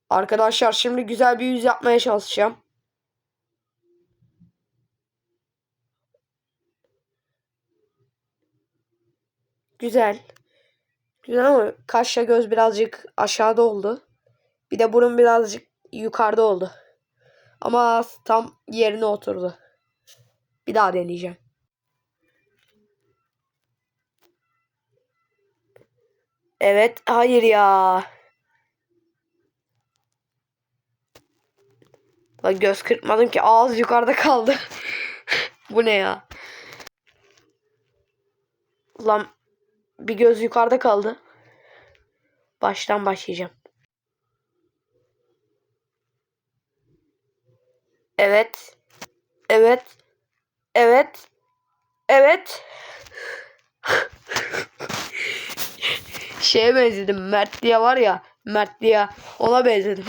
Arkadaşlar şimdi güzel bir yüz yapmaya çalışacağım. Güzel. Güzel ama kaşla göz birazcık aşağıda oldu. Bir de burun birazcık yukarıda oldu. Ama tam yerine oturdu. Bir daha deneyeceğim. Evet, hayır ya. Lan göz kırpmadım ki, ağız yukarıda kaldı. Bu ne ya? Lan bir göz yukarıda kaldı. Baştan başlayacağım. Evet. Evet. Evet. Evet. Şeye benzedim. Mert diye var ya. Mert diye. Ona benzedim.